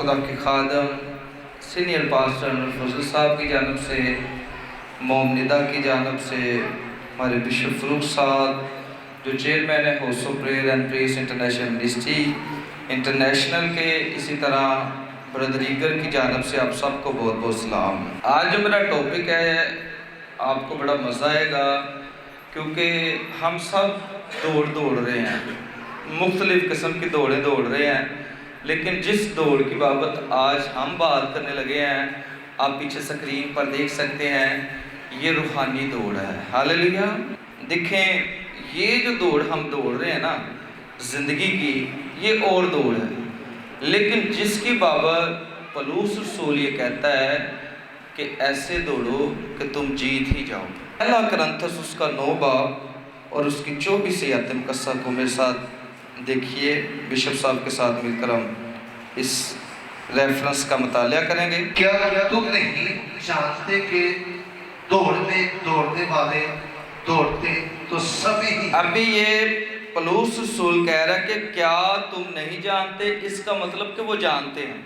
خدا کے خادم senior pastor فضل صاحب کی جانب سے، موم ندا کی جانب سے، ہمارے بشپ فروخ صاحب جو چیئرمین ہے house of prayer and press international ministry international کے، اسی طرح برادر ایگر کی جانب سے آپ سب کو بہت بہت سلام۔ آج جو میرا ٹاپک ہے آپ کو بڑا مزہ آئے گا، کیونکہ ہم سب دوڑ رہے ہیں، مختلف قسم کی دوڑیں دوڑ رہے ہیں، لیکن جس دوڑ کی بابت آج ہم بات کرنے لگے ہیں، آپ پیچھے سکرین پر دیکھ سکتے ہیں، یہ روحانی دوڑ ہے۔ ہاللیلویا۔ دیکھیں، یہ جو دوڑ ہم دوڑ رہے ہیں نا زندگی کی، یہ اور دوڑ ہے، لیکن جس کی بابت پولس رسول یہ کہتا ہے کہ ایسے دوڑو کہ تم جیت ہی جاؤ۔ پہلا کرنتھس اس کا 9 باب اور اس کی 24 آیت مقدسہ کو میرے ساتھ دیکھیے، بشپ صاحب کے ساتھ مل کر ہم اس ریفرنس کا مطالعہ کریں گے۔ کیا تم نہیں جانتے کہ دوڑنے والے دوڑتے تو سبھی ہی۔ ابھی یہ پولس رسول کہہ رہا ہے کہ کیا تم نہیں جانتے، اس کا مطلب کہ وہ جانتے ہیں،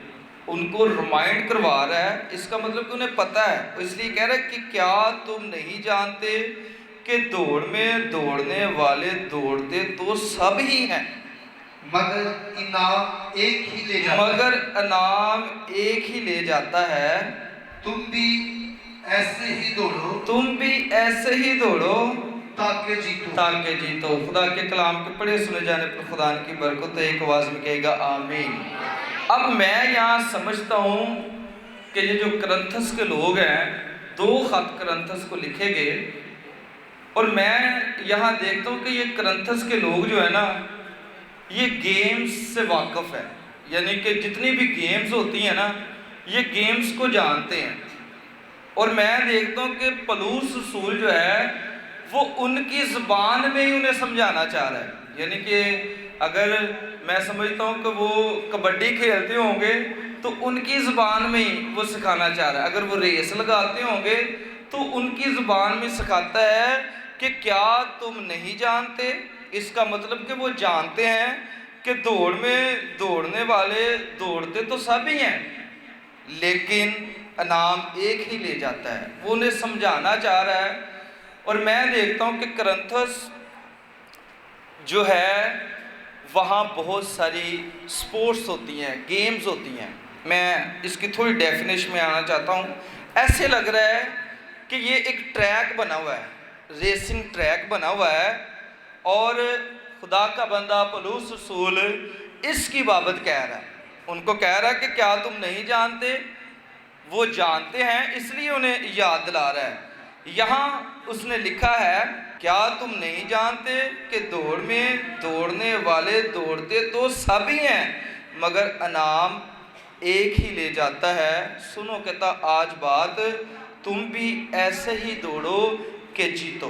ان کو ریمائنڈ کروا رہا ہے، اس کا مطلب کہ انہیں پتہ ہے، اس لیے کہہ رہا ہے کہ کیا تم نہیں جانتے کہ دوڑ میں دوڑنے والے دوڑتے تو سب ہی ہیں، مگر انعام ایک ہی لے جاتا ہے۔ تم بھی ایسے ہی دوڑو تاکہ جیتو۔ خدا کے کلام کے پڑھے سنے جانے پر خدا کی برکت ہے، ایک آواز میں کہے گا آمین۔ اب میں یہاں سمجھتا ہوں کہ یہ جو کرنتھس کے لوگ ہیں، 2 خط کرنتھس کو لکھے گئے، اور میں یہاں دیکھتا ہوں کہ یہ کرنتھس کے لوگ جو ہے نا، یہ گیمز سے واقف ہے، یعنی کہ جتنی بھی گیمز ہوتی ہیں نا، یہ گیمز کو جانتے ہیں، اور میں دیکھتا ہوں کہ پولس رسول جو ہے وہ ان کی زبان میں ہی انہیں سمجھانا چاہ رہا ہے، یعنی کہ اگر میں سمجھتا ہوں کہ وہ کبڈی کھیلتے ہوں گے تو ان کی زبان میں ہی وہ سکھانا چاہ رہا ہے، اگر وہ ریس لگاتے ہوں گے تو ان کی زبان میں سکھاتا ہے کہ کیا تم نہیں جانتے، اس کا مطلب کہ وہ جانتے ہیں کہ دوڑ میں دوڑنے والے دوڑتے تو سب ہی ہیں، لیکن انعام ایک ہی لے جاتا ہے، وہ انہیں سمجھانا چاہ رہا ہے۔ اور میں دیکھتا ہوں کہ کرنتھس جو ہے وہاں بہت ساری سپورٹس ہوتی ہیں، گیمز ہوتی ہیں، میں اس کی تھوڑی ڈیفینیشن میں آنا چاہتا ہوں۔ ایسے لگ رہا ہے کہ یہ ایک ٹریک بنا ہوا ہے، ریسنگ ٹریک بنا ہوا ہے، اور خدا کا بندہ پولس رسول اس کی بابت کہہ رہا ہے، ان کو کہہ رہا ہے کہ کیا تم نہیں جانتے، وہ جانتے ہیں اس لیے انہیں یاد دلا رہا ہے۔ یہاں اس نے لکھا ہے کیا تم نہیں جانتے کہ دوڑ میں دوڑنے والے دوڑتے تو سب ہی ہیں، مگر انعام ایک ہی لے جاتا ہے۔ سنو کہتا آج بات، تم بھی ایسے ہی دوڑو کہ جیتو۔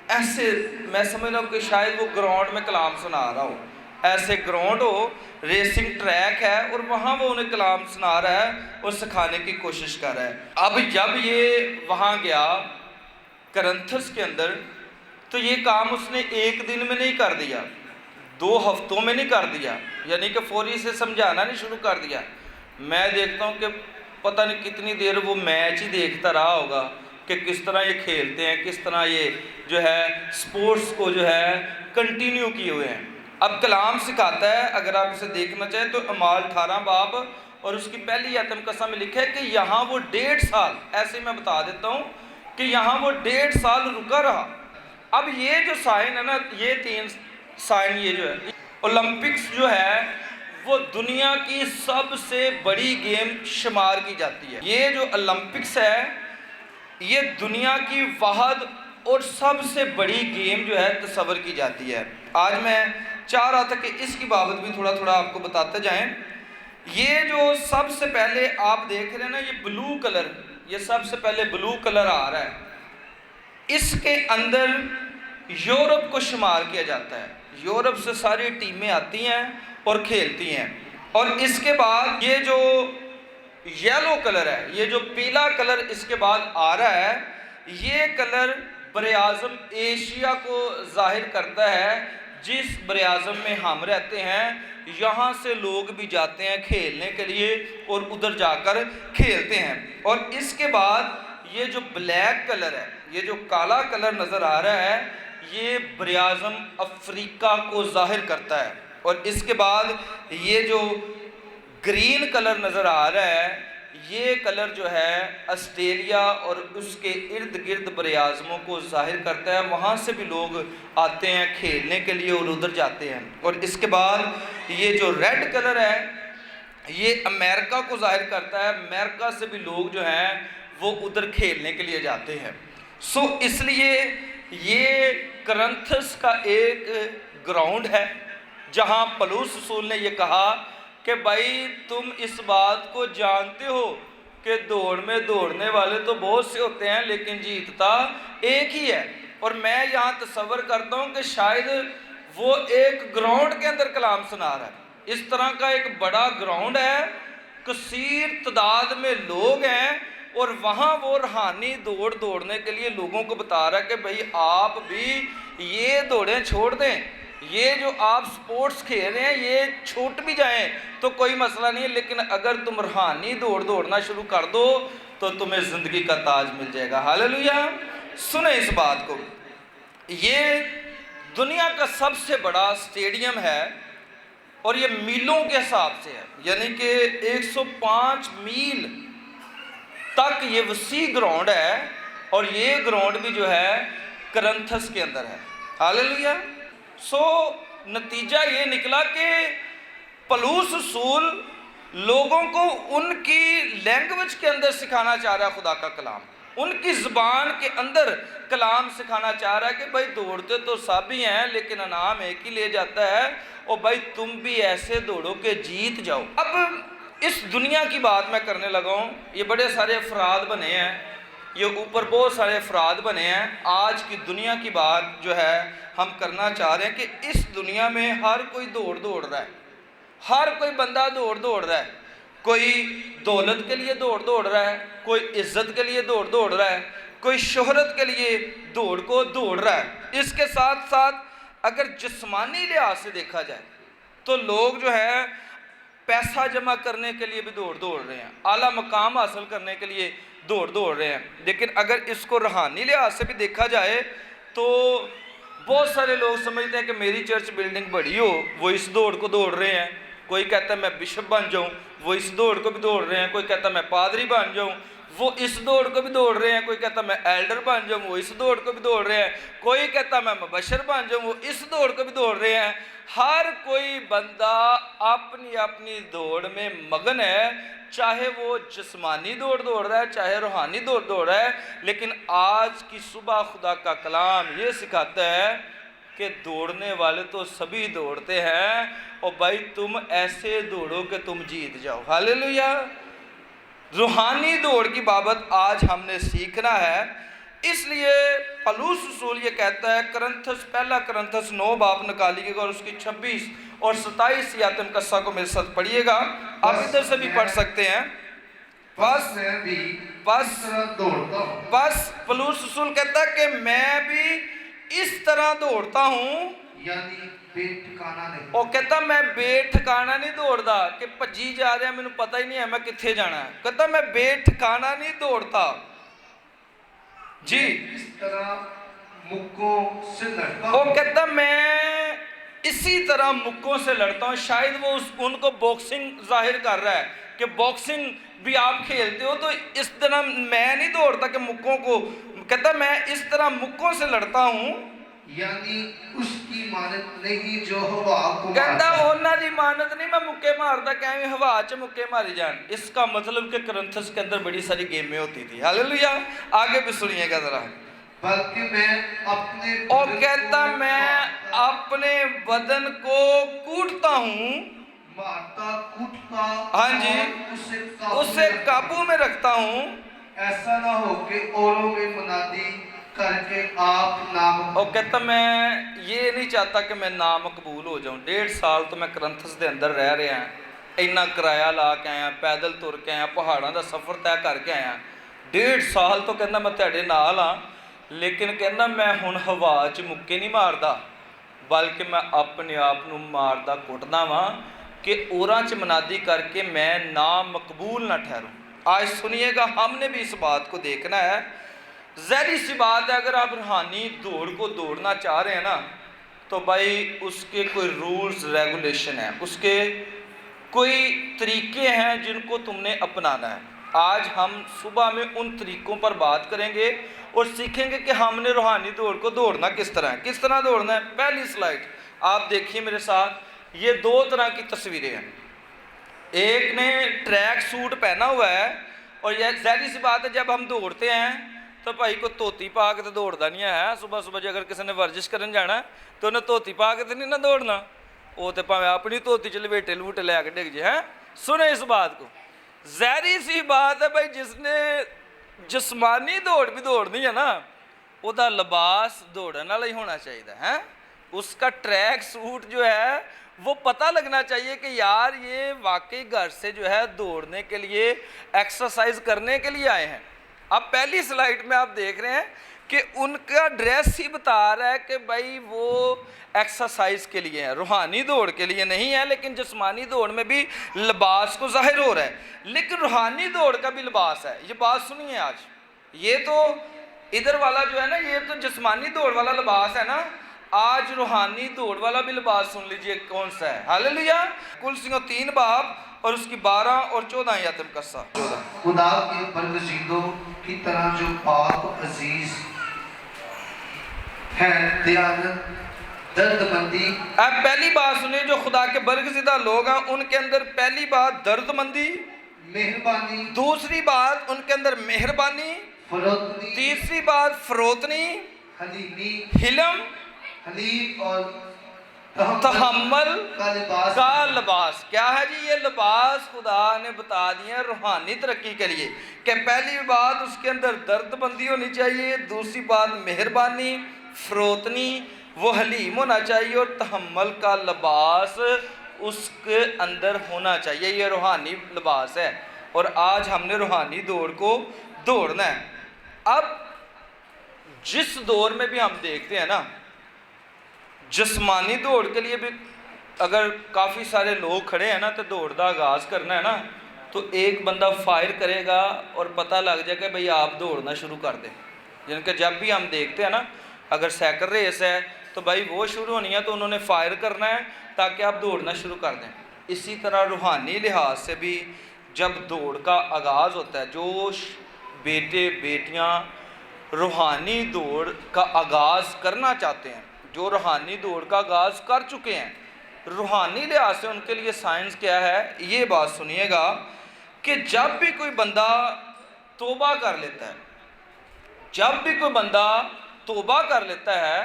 ایسے میں سمجھ رہا ہوں کہ شاید وہ گراؤنڈ میں کلام سنا رہا ہو، ایسے گراؤنڈ ہو، ریسنگ ٹریک ہے، اور وہاں وہ انہیں کلام سنا رہا ہے اور سکھانے کی کوشش کر رہا ہے۔ اب جب یہ وہاں گیا کرنتھس کے اندر، تو یہ کام اس نے ایک دن میں نہیں کر دیا، 2 ہفتوں میں نہیں کر دیا، یعنی کہ فوری سے سمجھانا نہیں شروع کر دیا۔ میں دیکھتا ہوں کہ پتہ نہیں کتنی دیر وہ میچ ہی دیکھتا رہا ہوگا کہ کس طرح یہ کھیلتے ہیں، کس طرح یہ جو ہے سپورٹس کو جو ہے کنٹینیو کیے ہوئے ہیں۔ اب کلام سکھاتا ہے، اگر آپ اسے دیکھنا چاہیں تو اعمال 18 باب اور اس کی پہلی آیت مقدسہ میں لکھا ہے کہ یہاں وہ 1.5 سال، ایسے میں بتا دیتا ہوں کہ یہاں وہ 1.5 سال رکا رہا۔ اب یہ جو سائن ہے نا، یہ 3 سائن، یہ جو ہے اولمپکس جو ہے وہ دنیا کی سب سے بڑی گیم شمار کی جاتی ہے۔ یہ جو اولمپکس ہے یہ دنیا کی واحد اور سب سے بڑی گیم جو ہے تصور کی جاتی ہے۔ آج میں چاہ رہا تھا کہ اس کی بابت بھی تھوڑا تھوڑا آپ کو بتاتے جائیں۔ یہ جو سب سے پہلے آپ دیکھ رہے ہیں نا، یہ بلو کلر، یہ سب سے پہلے بلو کلر آ رہا ہے، اس کے اندر یورپ کو شمار کیا جاتا ہے، یورپ سے ساری ٹیمیں آتی ہیں اور کھیلتی ہیں، اور اس کے بعد یہ جو یلو کلر ہے، یہ جو پیلا کلر اس کے بعد آ رہا ہے، یہ کلر براعظم ایشیا کو ظاہر کرتا ہے، जिस बरआज़म में हम रहते हैं यहाँ से लोग भी जाते हैं खेलने के लिए और उधर जाकर खेलते हैं। और इसके बाद ये जो ब्लैक कलर है, ये जो काला कलर नज़र आ रहा है, ये बरआज़म अफ्रीका को ज़ाहिर करता है। और इसके बाद ये जो ग्रीन कलर नज़र आ रहा है, ये कलर जो है ऑस्ट्रेलिया और उसके इर्द गिर्द बरआज़मों को ज़ाहिर करता है। वहाँ से भी लोग आते हैं खेलने के लिए और उधर जाते हैं। और इसके बाद ये जो रेड कलर है, ये अमेरिका को ज़ाहिर करता है। अमेरिका से भी लोग जो हैं वो उधर खेलने के लिए जाते हैं। सो इसलिए ये करंथस का एक ग्राउंड है जहाँ पौलुस रसूल ने ये कहा कि भाई तुम इस बात को जानते हो कि दौड़ में दौड़ने वाले तो बहुत से होते हैं लेकिन जीतता एक ही है। और मैं यहाँ तसव्वुर करता हूँ कि शायद वो एक ग्राउंड के अंदर कलाम सुना रहा है। इस तरह का एक बड़ा ग्राउंड है, कसीर तादाद में लोग हैं और वहाँ वो रूहानी दौड़ दौड़ने के लिए लोगों को बता रहा है कि भाई आप भी ये दौड़ें छोड़ दें, ये जो आप स्पोर्ट्स खेल रहे हैं ये छूट भी जाएं तो कोई मसला नहीं है, लेकिन अगर तुम रूहानी दौड़ दौड़ना शुरू कर दो तो तुम्हें ज़िंदगी का ताज मिल जाएगा। हालेलुया। सुने इस बात को, ये दुनिया का सबसे बड़ा स्टेडियम है और ये मीलों के हिसाब से है, यानी कि 105 मील तक ये वसी ग्राउंड है। और ये ग्राउंड भी जो है करंथस के अंदर है। हालेलुया। सो नतीजा ये निकला कि पौलुस रसूल लोगों को उनकी लैंग्वेज के अंदर सिखाना चाह रहा है खुदा का कलाम, उनकी ज़बान के अंदर कलाम सिखाना चाह रहा है कि भाई दौड़ते तो सब ही हैं लेकिन इनाम एक ही ले जाता है, और भाई तुम भी ऐसे दौड़ो कि जीत जाओ। अब इस दुनिया की बात मैं करने लगा हूँ। ये बड़े सारे अफराद बने हैं, ये ऊपर बहुत सारे अफराद बने हैं। आज की दुनिया की बात जो है हम करना चाह रहे हैं कि इस दुनिया में हर कोई दौड़ रहा है, हर कोई बंदा दौड़ रहा है। कोई दौलत के लिए दौड़ रहा है, कोई इज्जत के लिए दौड़ रहा है, कोई शोहरत के लिए दौड़ रहा है। इसके साथ साथ अगर जिस्मानी लिहाज से देखा जाए तो लोग जो है पैसा जमा करने के लिए भी दौड़ रहे हैं, आला मकाम हासिल करने के लिए दौड़ रहे हैं। लेकिन अगर इसको रूहानी लिहाज से भी देखा जाए तो बहुत सारे लोग समझते हैं कि मेरी चर्च बिल्डिंग बड़ी हो, वो इस दौड़ को दौड़ रहे हैं। कोई कहता है मैं बिशप बन जाऊं, वो इस दौड़ को भी दौड़ रहे हैं। कोई कहता है मैं पादरी बन जाऊं, वो इस दौड़ को भी दौड़ रहे हैं। कोई कहता है मैं एल्डर बन जाऊं, वो इस दौड़ को भी दौड़ रहे हैं। कोई कहता है मैं मुबशर बन जाऊं, वो इस दौड़ को भी दौड़ रहे हैं। हर कोई बंदा अपनी अपनी दौड़ में मगन है, चाहे वो जिस्मानी दौड़ रहा है, चाहे रूहानी दौड़ रहा है। लेकिन आज की सुबह खुदा का कलाम ये सिखाता है कि दौड़ने वाले तो सभी दौड़ते हैं, और भाई तुम ऐसे दौड़ो कि तुम जीत जाओ। हालेलुया। रूहानी दौड़ की बाबत आज हमने सीखना है। इसलिए पौलुस रसूल ये कहता है, करंथस पहला करंथस 9 बाब निकालिएगा और उसकी 26 और 27 आयत कस्सा को मेरे साथ पढ़िएगा। आप इधर से भी पढ़ सकते हैं। बस पौलुस रसूल कहता है कि मैं भी इस तरह दौड़ता हूँ, यानी बेठिकाना नहीं। वो कहता मैं बेठिकाना नहीं दौड़ता कि भजी जा रहा मैंने पता ही नहीं है मैं किथे जाना है। कहता मैं बेठिकाना नहीं दौड़ता जी, इस तरह मुक्कों से लड़ता वो कहता मैं इसी तरह मुक्कों से लड़ता हूँ। शायद वो उनको बॉक्सिंग जाहिर कर रहा है कि बॉक्सिंग भी आप खेलते हो, तो इस तरह मैं नहीं दौड़ता कि मुक्कों को। कहता मैं इस तरह मुक्कों से लड़ता हूँ, यानी उसकी मानत नहीं जो हवा को कहता उन्होंने दी मानत नहीं मैं मुक्के मारता कि हवा च मुक्के मारी जान। इसका मतलब कि करंथस के अंदर बड़ी सारी गेमें होती थी। हालेलुया। आगे भी सुनिएगा जरा। बल्कि मैं अपने और कहता मैं अपने बदन को कूटता हूँ, मारता कूटता, हाँ जी, और उसे काबू में रखता हूँ। ऐसा ना हो कि औरों में मुनादी करके आप नाम। और कहता मैं ये नहीं चाहता कि मैं नाम कबूल हो जाऊं। 1.5 साल तो मैं करंथस के अंदर रह रहा हैं, इन्ना किराया ला के आया, पैदल तुर के आया, पहाड़ों का सफ़र तय करके आया। 1.5 साल तो कहना मैं तेरे नाल हाँ, लेकिन कहना मैं हुण हवा च मुक्के नहीं मारदा। ਬਲਕਿ ਮੈਂ ਆਪਣੇ ਆਪ ਨੂੰ ਮਾਰਦਾ ਕੁੱਟਦਾ ਵਾਂ कि औरां च मनादी करके मैं ना मकबूल ना ठहरूं। आज सुनिएगा, हमने भी इस बात को देखना है। ज़ाहिर सी बात है, अगर आप रूहानी दौड़ को दौड़ना चाह रहे हैं ना, तो भाई उसके कोई रूल्स रेगुलेशन है, उसके कोई तरीके हैं जिनको तुमने अपनाना है। आज हम सुबह में उन तरीक़ों पर बात करेंगे और सीखेंगे कि हमने रूहानी दौड़ को दौड़ना किस तरह है, किस तरह दौड़ना है। पहली स्लाइड आप देखिए मेरे साथ, ये दो तरह की तस्वीरें हैं। एक ने ट्रैक सूट पहना हुआ है, और यह ज़ाहिर सी बात है जब हम दौड़ते हैं तो भाई को धोती पा के तो दौड़ता नहीं है। सुबह सुबह जो अगर किसी ने वर्जिश करने जाना तो उन्हें धोती पा के तो नहीं ना दौड़ना, वो तो भावें अपनी धोती च लपेटे लवूटे लैके डिग जाए। हैं, सुने इस बात को। ज़ाहिर सी बात है भाई, जिसने जिस्मानी दौड़ भी दौड़नी है ना, उसका लिबास दौड़ने वाला ही होना चाहिए है। उसका ट्रैक सूट जो है वो पता लगना चाहिए कि यार ये वाकई घर से जो है दौड़ने के लिए, एक्सरसाइज करने के लिए आए हैं। अब पहली स्लाइड में आप देख रहे हैं कि उनका ड्रेस ही बता रहा है कि भाई वो एक्सरसाइज के लिए है, रूहानी दौड़ के लिए नहीं है। लेकिन जिस्मानी दौड़ में भी लिबास को ज़ाहिर हो रहा है, लेकिन रूहानी दौड़ का भी लिबास है। ये बात सुनिए, आज ये तो इधर वाला जो है ना, ये तो जिस्मानी दौड़ वाला लिबास है ना, आज रूहानी दौड़ वाला भी लिबास सुन लीजिए कौन सा है। हालेलुया। कुलसियों 3 बाब और उसकी 12 और 14 आयत का 14। खुदा के बरगज़ीदों की तरह जो पाक अजीज है, दयानत, दर्दमंदी। अब पहली बात सुनिए, जो खुदा के बरगज़ीदा लोग हैं उनके अंदर पहली बात दर्दमंदी, मेहरबानी, दूसरी बात उनके अंदर मेहरबानी, फरोतनी, तीसरी बात फरोतनी, हलीमी, हिलम, हलीम और तहम्मुल का का लिबास। क्या है जी? ये लिबास खुदा ने बता दिए रूहानी तरक्की के लिए कि पहली बात उसके अंदर दर्दबंदी होनी चाहिए, दूसरी बात मेहरबानी, फरोतनी, वो हलीम होना चाहिए, और तहम्मुल का लिबास उसके अंदर होना चाहिए। ये रूहानी लिबास है, और आज हमने रूहानी दौड़ को दौड़ना है। अब जिस दौर में भी हम देखते हैं ना, जिस्मानी दौड़ के लिए भी अगर काफ़ी सारे लोग खड़े हैं ना, तो दौड़ का आगाज़ करना है ना, तो एक बंदा फायर करेगा और पता लग जाएगा भाई आप दौड़ना शुरू कर दें। जिनके जब भी हम देखते हैं ना, अगर साइकिल रेस है तो भाई वो शुरू होनी है, तो उन्होंने फायर करना है ताकि आप दौड़ना शुरू कर दें। इसी तरह रूहानी लिहाज से भी जब दौड़ का आगाज़ होता है, जो बेटे बेटियाँ रूहानी दौड़ का आगाज़ करना चाहते हैं, जो रूहानी दौड़ का आगाज़ कर चुके हैं, रूहानी लिहाज से उनके लिए साइंस क्या है, ये बात सुनिएगा कि जब भी कोई बंदा तौबा कर लेता है, जब भी कोई बंदा तौबा कर लेता है,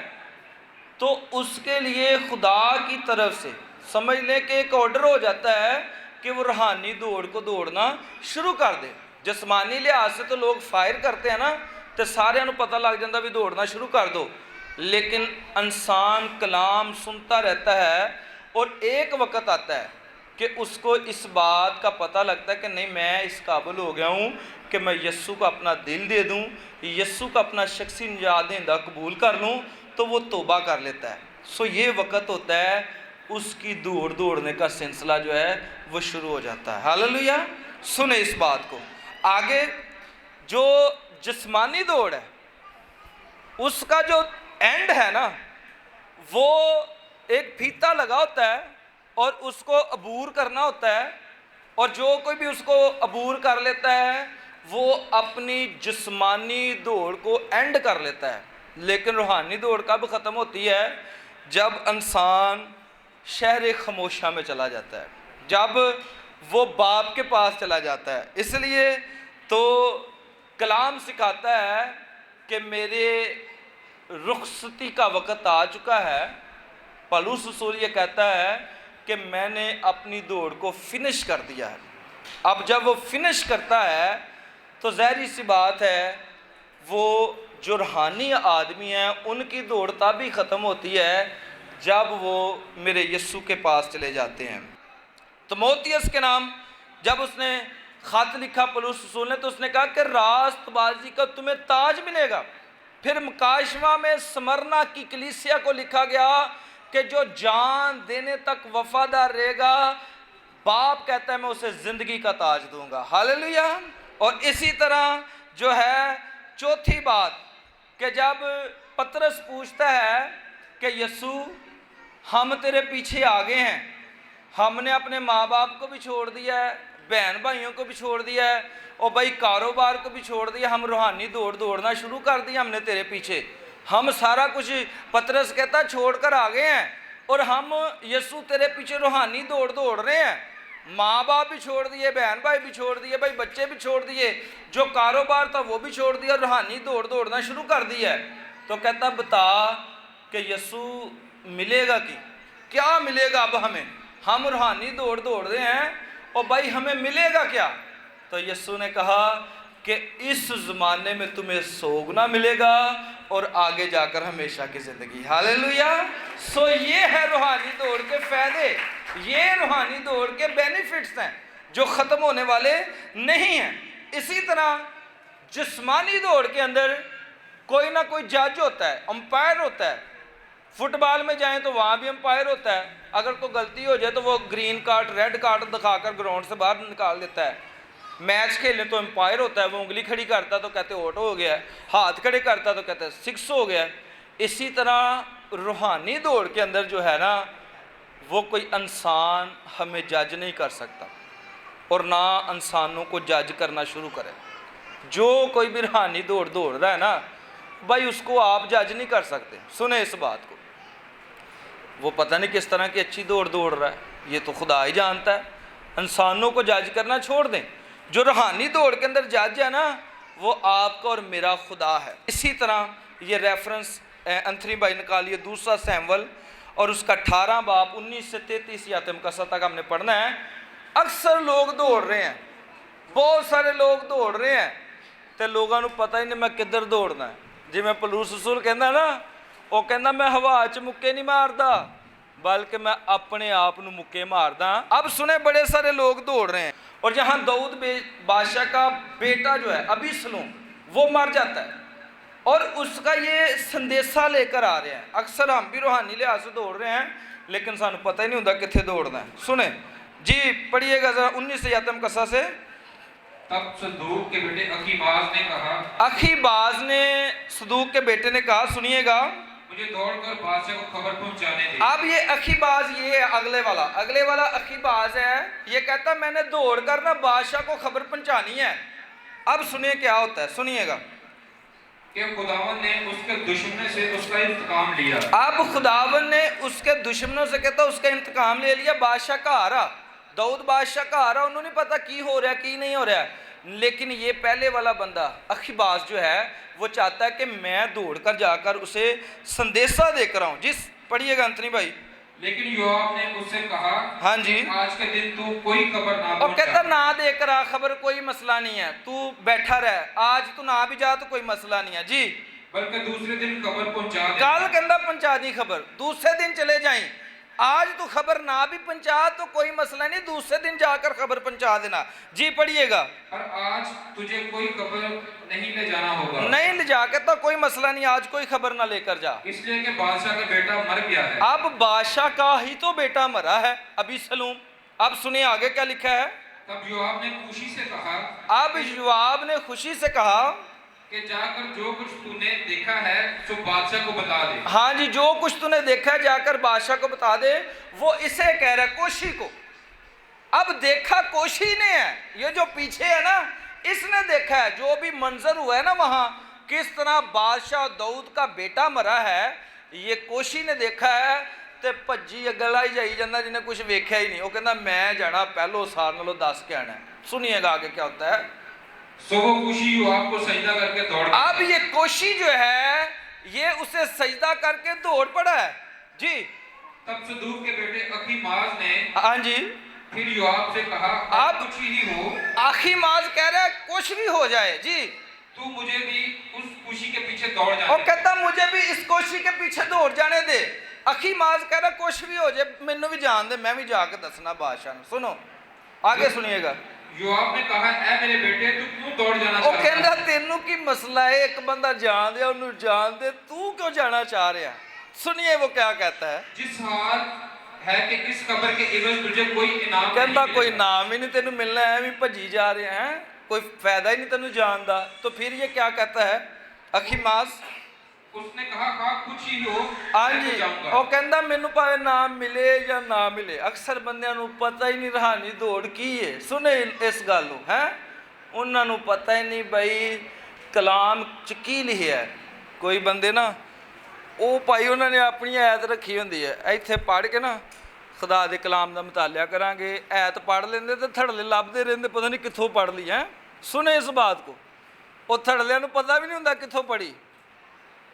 तो उसके लिए खुदा की तरफ से समझ लें कि एक ऑर्डर हो जाता है कि वो रूहानी दौड़ को दौड़ना शुरू कर दे। जिस्मानी लिहाज से तो लोग फायर करते हैं ना, तो सारे पता लग जाता भी दौड़ना शुरू कर दो, लेकिन इंसान कलाम सुनता रहता है, और एक वक्त आता है कि उसको इस बात का पता लगता है कि नहीं, मैं इस काबिल हो गया हूँ कि मैं यस्सु को अपना दिल दे दूँ, यस्सु को अपना शख्सी निजात देंदा कबूल कर लूँ, तो वो तौबा कर लेता है। सो ये वक्त होता है उसकी दौड़ने का सिलसिला जो है वो शुरू हो जाता है। हालेलुया। सुने इस बात को। आगे जो जिस्मानी दौड़ है उसका जो एंड है ना, वो एक फीता लगा होता है और उसको अबूर करना होता है, और जो कोई भी उसको अबूर कर लेता है वो अपनी जिस्मानी दौड़ को एंड कर लेता है। लेकिन रूहानी दौड़ कब ख़त्म होती है? जब इंसान शहर खामोशा में चला जाता है, जब वो बाप के पास चला जाता है। इसलिए तो कलाम सिखाता है कि मेरे रुखसती का वक़्त आ चुका है। पौलुस रसूल ये कहता है कि मैंने अपनी दौड़ को फिनिश कर दिया है। अब जब वो फिनिश करता है तो ज़ाहिर सी बात है वो जो रूहानी आदमी हैं उनकी दौड़ तब ही ख़त्म होती है जब वो मेरे यस्सु के पास चले जाते हैं। तिमोथियस के नाम जब उसने ख़त लिखा पौलुस रसूल ने, तो उसने कहा कि रास्तबाजी का तुम्हें ताज मिलेगा। फिर मकाशवा में स्मरना की कलीसिया को लिखा गया کہ جو جان دینے تک وفادار رہے گا باپ کہتا ہے میں اسے زندگی کا تاج دوں گا. ہاللیلویا. اور اسی طرح جو ہے چوتھی بات کہ جب پترس پوچھتا ہے کہ یسوع ہم تیرے پیچھے آگے ہیں, ہم نے اپنے ماں باپ کو بھی چھوڑ دیا ہے, بہن بھائیوں کو بھی چھوڑ دیا ہے, اور بھائی کاروبار کو بھی چھوڑ دیا, ہم روحانی دوڑنا شروع کر دیا ہم نے تیرے پیچھے, ہم سارا کچھ پترس کہتا چھوڑ کر آگے ہیں, اور ہم یسوع تیرے پیچھے روحانی دوڑ رہے ہیں, ماں باپ بھی چھوڑ دیے, بہن بھائی بھی چھوڑ دیے, بھائی بچے بھی چھوڑ دیے, جو کاروبار تھا وہ بھی چھوڑ دیا, روحانی دوڑنا شروع کر دیا ہے. تو کہتا بتا کہ یسوع ملے گا کی کیا ملے گا اب ہمیں, ہم روحانی دوڑ رہے ہیں اور بھائی ہمیں ملے گا کیا. تو یسوع نے کہا کہ اس زمانے میں تمہیں سوگنا ملے گا اور آگے جا کر ہمیشہ کی زندگی. ہاللیلویا. سو یہ ہے روحانی دوڑ کے فائدے, یہ روحانی دوڑ کے بینیفٹس ہیں جو ختم ہونے والے نہیں ہیں. اسی طرح جسمانی دوڑ کے اندر کوئی نہ کوئی جج ہوتا ہے, امپائر ہوتا ہے. فٹ بال میں جائیں تو وہاں بھی امپائر ہوتا ہے, اگر کوئی غلطی ہو جائے تو وہ گرین کارڈ ریڈ کارڈ دکھا کر گراؤنڈ سے باہر نکال دیتا ہے. میچ کھیلیں تو امپائر ہوتا ہے, وہ انگلی کھڑی کرتا تو کہتے آؤٹ ہو گیا ہے, ہاتھ کھڑے کرتا تو کہتے سکس ہو گیا. اسی طرح روحانی دوڑ کے اندر جو ہے نا وہ کوئی انسان ہمیں جج نہیں کر سکتا اور نہ انسانوں کو جج کرنا شروع کرے. جو کوئی بھی روحانی دوڑ رہا ہے نا بھائی اس کو آپ جج نہیں کر سکتے. سنیں اس بات کو, وہ پتہ نہیں کس طرح کی اچھی دوڑ رہا ہے, یہ تو خدا ہی جانتا ہے. انسانوں کو جج کرنا چھوڑ دیں. جو روحانی دوڑ کے اندر جج ہے نا وہ آپ کا اور میرا خدا ہے. اسی طرح یہ ریفرنس انتھنی بھائی نکالیے دوسرا سیمول اور اس کا 18 باب 19 سے 33 آیت مقدسہ تک ہم نے پڑھنا ہے. اکثر لوگ دوڑ رہے ہیں, بہت سارے لوگ دوڑ رہے ہیں تو لوگوں کو پتہ ہی نہیں میں کدھر دوڑنا ہے. جی میں پولوس رسول کہنا نا, وہ کہنا میں ہوا چ مکے نہیں ماردا بلکہ میں اپنے آپ نو مکے ماردا. اب سنیں بڑے سارے لوگ دوڑ رہے ہیں, اور جہاں داؤد بادشاہ کا بیٹا جو ہے ابیسلوم وہ مر جاتا ہے اور اس کا یہ سندیسہ لے کر آ رہے ہیں. اکثر ہم بھی روحانی لحاظ سے دوڑ رہے ہیں لیکن سانو پتہ ہی نہیں ہوتا کتنے دوڑنا ہے. سنیں جی پڑھیے گا ذرا 19 آیت مقدسہ سے. تب صدوق کے بیٹے اخیباز نے کہا, اخیباز نے صدوق کے بیٹے نے کہا, سنیے گا, مجھے دوڑ کر بادشاہ کو خبر پہنچانے دے. اب یہ اخیباز یہ ہے اگلے والا اخیباز ہے, یہ کہتا میں نے دوڑ کر نا بادشاہ کو خبر پہنچانی ہے. اب سنیے کیا ہوتا ہے, سنیے گا کہ خداوند نے اس کے دشمنوں سے اس کا انتقام لیا. اب خداوند نے اس کے دشمنوں سے کہتا اس کا انتقام لے لیا. بادشاہ کا آ رہا, داؤد بادشاہ کا آ رہا, انہوں نے پتا کی ہو رہا ہے کی نہیں ہو رہا ہے, لیکن یہ پہلے والا بندہ اخیباز جو ہے وہ چاہتا ہے کہ میں دوڑ کر جا کر اسے سندیسہ دے کر آؤں. جس پڑھیے گا انتنی بھائی. لیکن یوآب نے اس سے کہا, ہاں جی, آج کے دن تو کوئی خبر نہ اور کہتا پہنچا. نہ دے کر آ خبر, کوئی مسئلہ نہیں ہے, تو بیٹھا رہ, آج تو نہ بھی جا تو کوئی مسئلہ نہیں ہے. جی بلکہ دوسرے دن خبر پہنچا دے. کل کہندا پہنچا دی خبر, دوسرے دن چلے جائیں, آج تو خبر نہ بھی پہنچا تو کوئی مسئلہ نہیں, دوسرے دن جا کر خبر پہنچا دینا. جی پڑھیے گا. اور آج تجھے کوئی خبر نہیں لے جانا ہوگا. نہیں لے جا کے تو کوئی مسئلہ نہیں, آج کوئی خبر نہ لے کر جا, اس لیے کہ بادشاہ کا بیٹا مر گیا ہے. اب بادشاہ کا ہی تو بیٹا مرا ہے ابیسلوم. اب سنیں آگے کیا لکھا ہے. تب یوآب نے خوشی سے کہا, اب یوآب نے خوشی سے کہا کہ جا کر جو کچھ تو نے دیکھا ہے سو بادشاہ کو بتا دے. ہاں جی, جو کچھ تو نے دیکھا ہے جا کر بادشاہ کو بتا دے. وہ اسے کہہ رہا ہے کوشی کو. اب دیکھا کوشی نے ہے, یہ جو پیچھے ہے نا اس نے دیکھا ہے جو بھی منظر ہوا ہے نا وہاں کس طرح بادشاہ داؤد کا بیٹا مرا ہے, یہ کوشی نے دیکھا ہے. تے پجی اگلا ہی جائی جانا جنہیں کچھ ویکھیا ہی نہیں, وہ کہنا میں جانا پہلو سار نالوں 10 کے آنا ہے. سنیے گا آگے کیا ہوتا ہے. سو وہ خوشی یوآب کو سجدہ کر کے دوڑ گیا. اب یہ کوشی جو ہے یہ اسے سجدہ کر کے دوڑ پڑا ہے. جی تب صدوق کے بیٹے اخیماز نے ہاں جی, پھر یوآب سے کہا, اب کچھ ہی ہو. اخیماز کہہ رہا ہے کچھ بھی ہو جائے. جی تو مجھے بھی اس خوشی کے پیچھے دوڑ اور جانے. کہتا مجھے بھی اس کوشی کے پیچھے دوڑ جانے دے. اخیماز کہہ رہا کچھ بھی ہو جائے مینوں بھی جان دے, میں بھی جا کے دسنا بادشاہ نے. سنو آگے سنیے گا. یوآب نے کہا, اے میرے بیٹے تو کیوں دوڑ جانا وہ چاہتا کہندا ہے؟ تینوں کی مسئلہ ہے, ایک بندہ جان دے انہوں جان دے, تو کیوں جانا چاہ رہا ہے. सुनिए वो क्या कहता है। जिस हाल है कि इस कब्र के इवज तुझे कोई इनाम कहता नहीं कोई मिलेगा। नाम ही नहीं तेनू मिलना है, भी भजी जा रहे हैं, कोई फायदा ही नहीं तेनू जानदा। तो फिर ये क्या कहता है अखीमास? उसने कहा कुछ ही हो हाँ मैं जी, तो जाऊंगा। वो कहता मैनू भावे नाम मिले या ना मिले। अक्सर बंदियां नू पता ही नहीं रूहानी दौड़ की है। सुने इस गल नू है, उन्हां नू पता ही नहीं बई कलाम च की लिखिया है। कोई बंदे ना वो भाई उन्होंने अपनी ऐत रखी होंदी है, इत्थे पढ़ के ना खुदा दे कलाम दा मुतालिया करांगे, ऐत पढ़ लेंदे ते थड़ले लभदे रहिंदे पता नहीं कित्थों पढ़ ली है। सुने इस बात को, वो थड़लियां नू पता भी नहीं हुंदा कित्थों पढ़ी।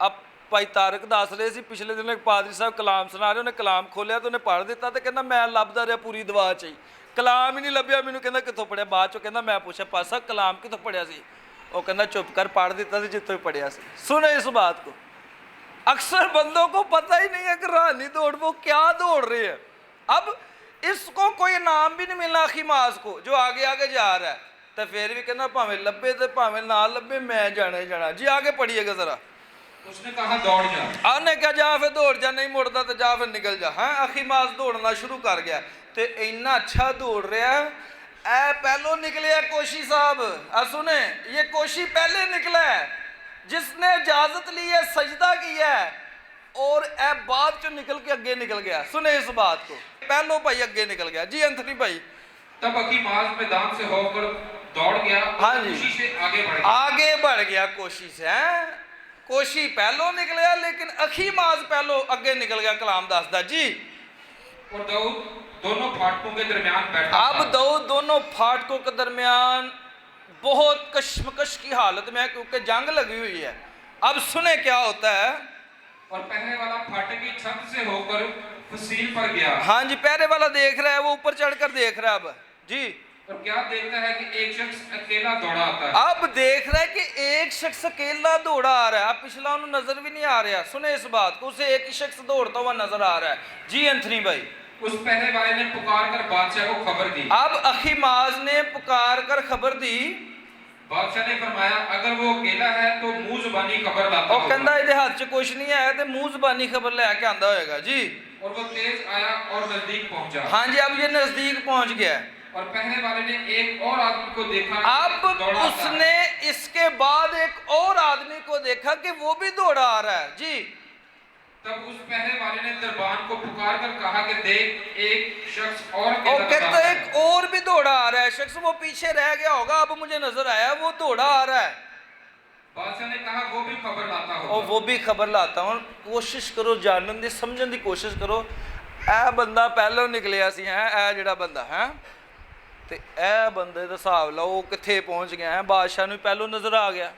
अब भाई तारक दस रहे सी पिछले दिन एक पादरी साहब कलाम सुना रहे, उन्हें कलाम खोलिया तो उन्हें पढ़ दिता तो कहना मैं लभदा रहा पूरी दवा च ही, कलाम ही नहीं लभ्या मैनू। कहना कित्थों पढ़िया? बाद चो कहना मैं पूछा पासा कलाम कित्थों पढ़िया सी? वो कहना चुप कर, पढ़ दिता जितों ही पढ़िया सी। सुने इस बात को, अक्सर बंदों को पता ही नहीं है कि रूहानी दौड़ वो क्या दौड़ रहे हैं। अब इसको कोई नाम भी नहीं मिलना अखीमास को जो आगे आगे जा रहा है, तो फिर भी कहना भावें लभे तो भावें ना लभे मैं जाना ही जाना। जी आगे पढ़िएगा जरा। उसने कहा दौड़ जा। आने क्या जा फिर दौड़ जा, नहीं मुड़ता तो जा फिर निकल जा। हाँ अखीमास दौड़ना शुरू कर गया तो इन्ना अच्छा दौड़ रहा है। ए पहलों निकले कोशी साहब, सुने ये कोशी पहले निकला है जिसने इजाजत ली है, सजदा किया है, और ए बाद चो निकल के अगे निकल गया। सुने इस बात को, पहलो भाई अगे निकल गया। जी एंथनी भाई। तब अखीमास मैदान से होकर दौड़ गया, हाँ जी। खुशी से आगे बढ़ गया। आगे बढ़ गया कोशी से। हैं कोशी पहलो निकलिया लेकिन अखीमास पहलो अगे निकल गया। कलाम दसदा जी। और दाऊद दोनों फाटकों के दरमियान बैठा अब था। दाऊद दोनों फाटकों के दरमियान बहुत कशमकश की हालत में है क्योंकि जंग लगी हुई है। अब सुने क्या होता है। और पहले वाला फाटक की छत से होकर फसील पर गया। हाँ जी, पहरे वाला देख रहा है, वो ऊपर चढ़कर देख रहा है। अब जी और क्या देखता है कि एक शख्स अकेला दौड़ा आता है। अब देख रहा है कि एक शख्स अकेला दौड़ा आ रहा है। अब पिछला उन्हें नजर भी नहीं आ रहा। सुने इस बात को, उसे एक ही शख्स दौड़ता हुआ नजर आ रहा है। जी एंथनी भाई। उस पहले वाले ने पुकार कर बादशाह को खबर दी। अब अखीमास ने पुकार कर खबर दी। बादशाह ने फरमाया अगर वो अकेला है तो मुंह जुबानी खबर लाता और होगा। कहता इहदे हाथ च कुछ नहीं है तो मुंह जुबानी खबर लेके आंदा होएगा। जी और वो तेज आया और नजदीक पहुंचा। हाँ जी, अब ये नजदीक पहुंच गया है। और पहले वाले ने एक और आदमी को देखा अब दौड़ा आता है। उसने इसके बाद एक और आदमी को देखा कि वो भी दौड़ा आ रहा है। जी तब उस पहले वाले ने दरबान को पुकार कर कहा कि देख एक शख्स और और कहता है एक और भी दौड़ा आ रहा है शख्स, वो पीछे रह गया होगा, अब मुझे नजर आया वो दौड़ा आ रहा है। बादशाह ने कहा वो भी खबर लाता और होगा। वो भी खबर लाता हूँ। कोशिश करो जानने की समझने की कोशिश करो। ए बंदा पहलों निकलिया सी है, ए जिहड़ा बंदा है ते ए बंदे दा हिसाब लाओ कित्थे पहुंच गया है। बादशाह नूं पहलों नजर आ गया।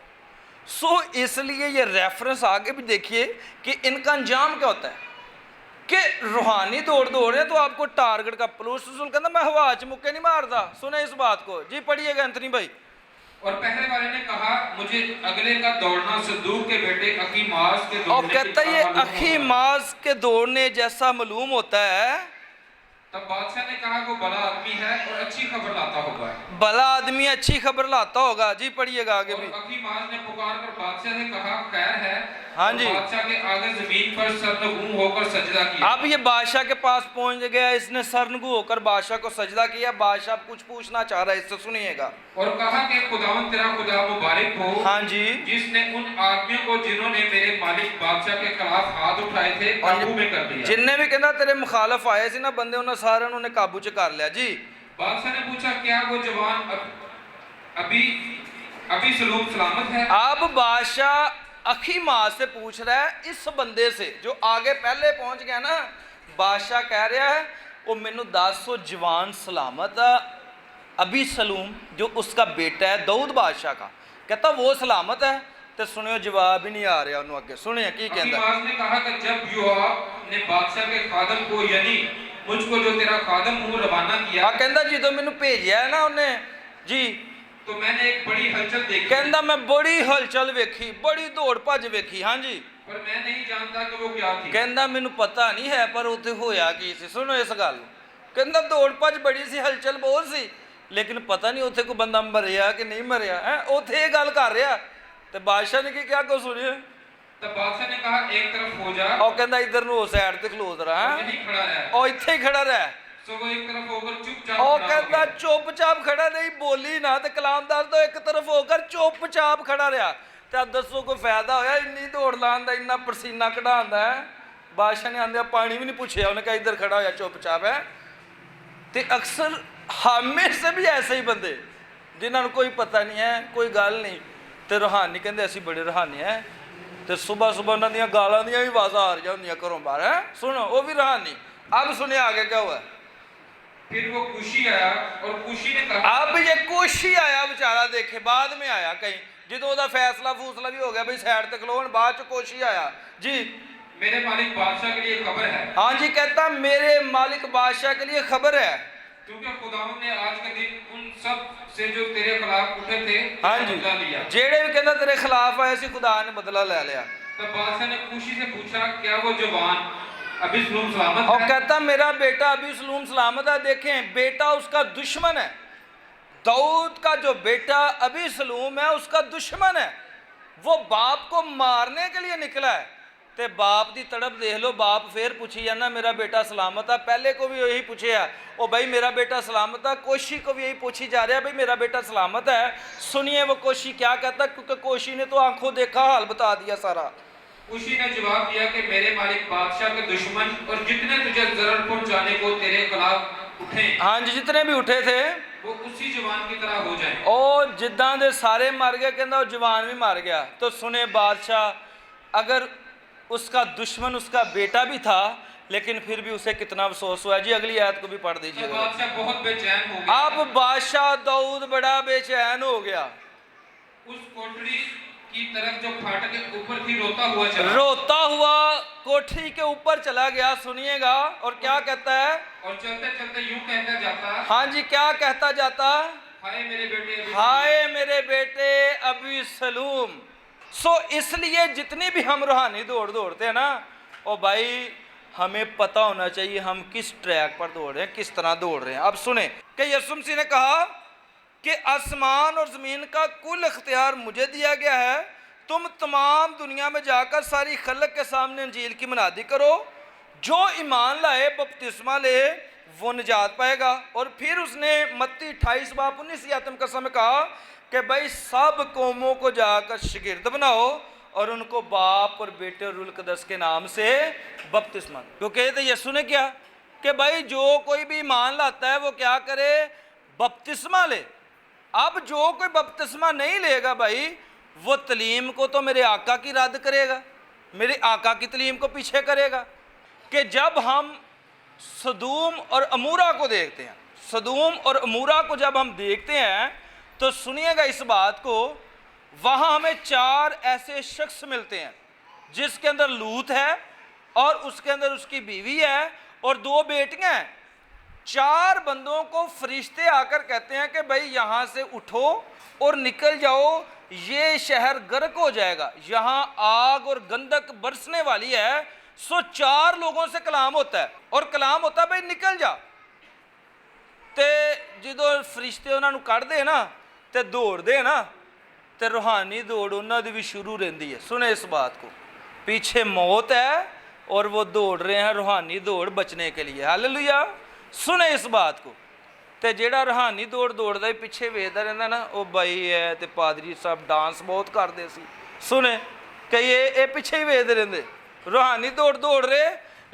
सो इसलिए ये रेफरेंस आगे भी देखिए कि इनका अंजाम क्या होता है कि रूहानी दौड़ दौड़ रहे तो आपको टारगेट का पुलिस कहता मैं हवा च मुक्के नहीं मारता। सुने इस बात को। जी पढ़िएगा एंथनी भाई। और पहले वाले ने कहा मुझे अगले का दौड़ना सदूक के बेटे अखीमास के और दौड़ने की कहता तरह ये मालूम होगा। अखीमास के दौड़ने जैसा मालूम होता है। तब बादशाह ने कहा वो बड़ा आदमी है और अच्छी खबर लाता होगा। भला आदमी अच्छी खबर लाता होगा। जी पढ़िएगा आगे और भी। अखीमास ने पुकार कर बादशाह से कहा खैर है। हाँ और जी। बादशाह के आगे जमीन पर सरनगू होकर सजदा किया। अब ये बादशाह के पास पहुंच गया, इसने सरनगू होकर बादशाह को सजदा किया। बादशाह कुछ पूछना चाह रहा है, इससे सुनिएगा। और कहा कि खुदावन तेरा खुदा मुबारक हो। हाँ जी। जिसने उन आदमियों को जिन्होंने मेरे मालिक बादशाह के खिलाफ हाथ उठाए थे काबू में कर दिया। जिन्ने भी कहना तेरे मुखालफ आए सी ना बंदे, उन्हें सारे उन्होंने काबू च कर लिया। जी बादशाह ने पूछा क्या वो जवान अभी सलूम सलामत है। अब बादशाह अखीमास से पूछ रहा है इस बंदे से जो आगे पहले पहुंच गया ना। बादशाह कह रहा है वो मैनू 10 जवान सलामत है। अभी सलूम जो उसका बेटा है दाऊद बादशाह का, कहता वो सलामत है। तो सुनियो जवाब ही नहीं आ रहा उन्होंने। अगे सुनिए की कहता। अखीमास ने कहा कि जब योआब ने बादशाह के खादम को यानी मुझको जो तेरा खादम हूँ रवाना किया। कहता जो मैनू भेजा है ना उन्हें जी, तो मैंने एक बड़ी हलचल देखी। कहता मैं बड़ी हलचल वेखी, बड़ी दौड़ भज वेखी। हाँ जी। पर मैं नहीं जानता कि वो क्या थी। कहता मैनू पता नहीं है पर उत्थे होया की सी। सुनो इस गल। कहता दौड़ भज बड़ी सी, हलचल बहुत सी, लेकिन पता नहीं उत्थे कोई बंदा मरिया कि नहीं मरिया है। उत्थे ये गल कर रहा तो बादशाह ने की क्या को सुनिए। तब बादशाह ने कहा एक तरफ हो जा ਉਹ ਕਹਿੰਦਾ ਇੱਧਰ ਨੂੰ ਹੋ ਸਾਈਡ ਤੇ ਖਲੋ ਜ਼ਰਾ और ਹੈਂ। यहीं खड़ा रह। ਉਹ ਇੱਥੇ ਹੀ ਖੜਾ ਰਹਿ। सो वो एक तरफ होकर चुपचाप ਉਹ खड़ा हो ਕਹਿੰਦਾ गया। ਚੁੱਪਚਾਪ ਖੜਾ ਨਹੀਂ, ਬੋਲੀ ਨਾ। ਤੇ ਕਲਾਮਦਾਰ ਤੋਂ ਇੱਕ ਤਰਫ ਹੋ ਕਰ ਚੁੱਪਚਾਪ ਖੜਾ ਰਿਹਾ। ਤੇ ਆਪ ਦੱਸੋ ਕੋਈ ਫਾਇਦਾ ਹੋਇਆ ਇੰਨੀ ਦੌੜ ਲਾਉਣ ਦਾ, ਇੰਨਾ ਪਸੀਨਾ ਕਢਾਉਂਦਾ ਹੈ। ਬਾਦਸ਼ਾਹ ਨੇ ਆਂਦਿਆ ਪਾਣੀ ਵੀ ਨਹੀਂ ਪੁੱਛਿਆ, ਉਹਨੇ ਕਿਹਾ ਇੱਧਰ ਖੜਾ ਹੋਇਆ ਚੁੱਪਚਾਪ ਹੈ। ਤੇ ਅਕਸਰ ਹਮੇਸ਼ਾ ਵੀ ਐਸੇ ਹੀ ਬੰਦੇ ਜਿਨ੍ਹਾਂ ਨੂੰ ਕੋਈ ਪਤਾ ਨਹੀਂ ਹੈ, ਕੋਈ ਗੱਲ ਨਹੀਂ, ਤੇ ਰੂਹਾਨੀ ਕਹਿੰਦੇ ਅਸੀਂ ਬੜੇ ਰੂਹਾਨੀ ਹੈ। ਤੇ ਸਵੇਰ ਸਵੇਰ ਉਹਨਾਂ ਦੀਆਂ ਗਾਲਾਂ ਦੀਆਂ ਵੀ ਆਵਾਜ਼ਾਂ ਆ ਰਹੀਆਂ ਹੁੰਦੀਆਂ ਘਰੋਂ ਬਾਹਰ ਹੈ। ਸੁਣੋ ਉਹ ਵੀ ਰੂਹਾਨੀ। अब सुने आगे क्या हुआ। फिर वो कुशी आया और कुशी ने कहा अब ये कुशी आया बेचारा, देखे बाद में आया कहीं जो ਉਹਦਾ फैसला फूसला भी हो गया भाई साइड तक खलो, बाद च कुशी आया जी। मेरे मालिक बादशाह के लिए खबर है। हाँ जी, कहता मेरे मालिक बादशाह के लिए खबर है, क्योंकि खुदावंद ने आज के दिन उन सब से जो तेरे खिलाफ उठे थे हाँ जी, बदला लिया। जेड़े भी कहता तेरे खिलाफ आए सी खुदा ने बदला ले लिया। तब बादशाह ने कुशी से पूछा क्या वो जवान अभी सलामत और है? कहता मेरा बेटा अभी सलामत है। देखें बेटा उसका दुश्मन है, दाऊद का जो बेटा अभी सलूम है उसका दुश्मन है, वो बाप को मारने के लिए निकला है। ते बाप की तड़प देख लो, बाप फिर पूछी जाना मेरा बेटा सलामत है। पहले को भी यही पूछे है ओ भाई मेरा बेटा सलामत है। कोशी को भी यही पूछी जा रहा है भाई मेरा बेटा सलामत है। सुनिए वो कोशी क्या कहता, क्योंकि कोशी ने तो आंखों देखा हाल बता दिया सारा। उसी ने जवाब दिया कि मेरे मालिक बादशाह के दुश्मन और जितने तुझे जरर पहुंचाने को तेरे खिलाफ उठे, हाँ जी, जितने भी उठे थे वो उसी जवान की तरह हो जाए। ਉਹ ਜਿੱਦਾਂ ਦੇ ਸਾਰੇ ਮਰ ਗਏ, ਕਹਿੰਦਾ ਉਹ ਜਵਾਨ ਵੀ ਮਰ गया। तो सुने बादशाह अगर उसका दुश्मन उसका बेटा भी था लेकिन फिर भी उसे कितना अफसोस हुआ। जी अगली आयत को भी पढ़ तो दीजिए। बादशाह बहुत बेचैन हो गया। अब बादशाह दाऊद बड़ा बेचैन हो गया, उस कोठरी की तरफ जो फाटक के ऊपर थी रोता हुआ चला। रोता हुआ कोठरी के ऊपर चला गया। सुनिएगा और क्या कहता है, और चलते चलते यूं कहता जाता, हाँ जी क्या कहता जाता, हाय मेरे बेटे अभी हाय मेरे बेटे अभी सलूम। सो इसलिए जितनी भी हम रूहानी दौड़ते हैं ना, ओ भाई हमें पता होना चाहिए हम किस ट्रैक पर दौड़ रहे हैं, किस तरह दौड़ रहे हैं। अब सुने कि यीशु मसीह ने कहा कि आसमान और ज़मीन का कुल इख्तियार मुझे दिया गया है, तुम तमाम दुनिया में जाकर सारी खलक के सामने इंजील की मुनादी करो, जो ईमान लाए बपतिस्मा ले वो निजात पाएगा। और फिर उसने मत्ती 28 बाब 19 आयत में कसम कहा कि भाई सब कौमों को जाकर शागिर्द बनाओ और उनको बाप और बेटे और रूह कुद्दस के नाम से बपतिस्मा। क्योंकि तो यीशु ने क्या कि भाई जो कोई भी ईमान लाता है वो क्या करे, बपतिस्मा ले। अब जो कोई बपतिस्मा नहीं लेगा भाई वो तलीम को तो मेरे आका की रद्द करेगा, मेरे आका की तलीम को पीछे करेगा। कि जब हम सदूम और अमूरा को देखते हैं, सदूम और अमूरा को जब हम देखते हैं तो सुनिएगा इस बात को, वहाँ हमें 4 ऐसे शख्स मिलते हैं जिसके अंदर लूत है और उसके अंदर उसकी बीवी है और 2 बेटियां हैं। 4 बंदों को फरिश्ते आकर कहते हैं कि भाई यहाँ से उठो और निकल जाओ, ये शहर गर्क हो जाएगा, यहाँ आग और गंधक बरसने वाली है। सो 4 लोगों से कलाम होता है और कलाम होता है भाई निकल जा। ते जो फरिश्ते उन्होंने कढ़ते ना ते दौड़ते ना, तो रूहानी दौड़ उन्होंने भी शुरू रही है। सुने इस बात को, पीछे मौत है और वो दौड़ रहे हैं रूहानी दौड़ बचने के लिए। हालेलुया। सुने इस बात को, तो जेड़ा रूहानी दौड़दा ही पिछे वेखदा रहिंदा ना, वो बाई है तो पादरी साहब डांस बहुत करते सी। सुने कि ये पिछे ही वेखदे रहिंदे, रूहानी दौड़ रहे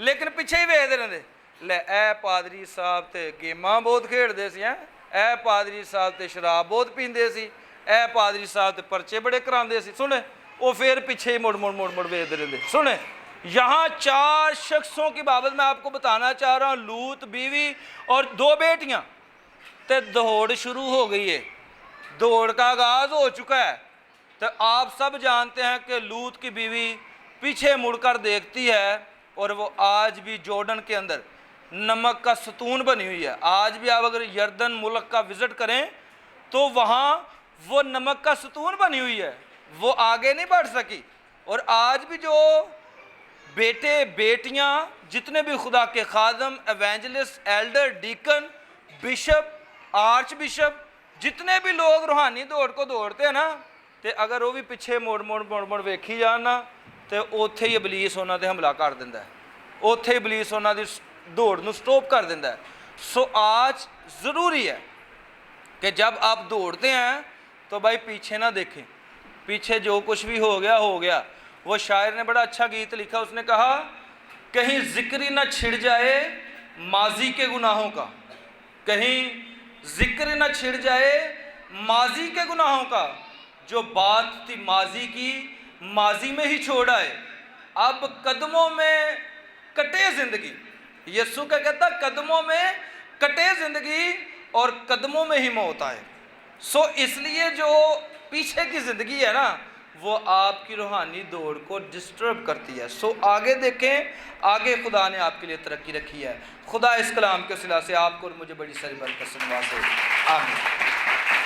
लेकिन पिछे ही वेखदे रहिंदे। ले ए पादरी साहब तो गेमां बहुत खेडदे सी, ए पादरी साहब तो शराब बहुत पींदे सी, ए पादरी साहब तो परचे बड़े करांदे सी। सुने वो फिर पीछे ही मुड़ वेखदे रहिंदे। सुने यहाँ 4 शख्सों की बाबत मैं आपको बताना चाह रहा हूँ, लूत बीवी और 2 बेटियाँ। तो दौड़ शुरू हो गई है, दौड़ का आगाज़ हो चुका है। तो आप सब जानते हैं कि लूत की बीवी पीछे मुड़कर देखती है और वो आज भी जॉर्डन के अंदर नमक का सतून बनी हुई है। आज भी आप अगर यर्दन मुल्क का विज़िट करें तो वहाँ वो नमक का सतून बनी हुई है, वो आगे नहीं बढ़ सकी। और आज भी जो बेटे बेटियां जितने भी खुदा के खादम, evangelist, elder, deacon, bishop, archbishop, जितने भी लोग रूहानी दौड़ को दौड़ते हैं ना, तो अगर वो भी पिछे मोड़ वेखी जान ना ਤੇ ਉੱਥੇ ਹੀ ਇਬਲੀਸ ਉਹਨਾਂ 'ਤੇ ਹਮਲਾ ਕਰ ਦਿੰਦਾ ਹੈ, ਉੱਥੇ ਇਬਲੀਸ ਉਹਨਾਂ ਦੀ ਦੌੜ ਨੂੰ ਸਟॉप कर देता है। सो आज ज़रूरी है कि जब आप दौड़ते हैं तो भाई पीछे ना देखें, पीछे जो कुछ भी हो गया। वो शायर ने बड़ा अच्छा गीत लिखा, उसने कहा कहीं जिक्र ही ना छिड़ जाए माजी के गुनाहों का, कहीं जिक्र ना छिड़ जाए माजी के गुनाहों का, जो बात थी माजी की माजी में ही छोड़ आए, अब कदमों में कटे ज़िंदगी। यीशु क्या कहता, कदमों में कटे ज़िंदगी और कदमों में ही मौत आए। सो इसलिए जो पीछे की ज़िंदगी है ना, वो आपकी रूहानी दौड़ को डिस्टर्ब करती है। सो आगे देखें, आगे खुदा ने आपके लिए तरक्की रखी है। खुदा इस कलाम के सिला से आपको और मुझे बड़ी सारी बरकत से नवाज़े। आमीन।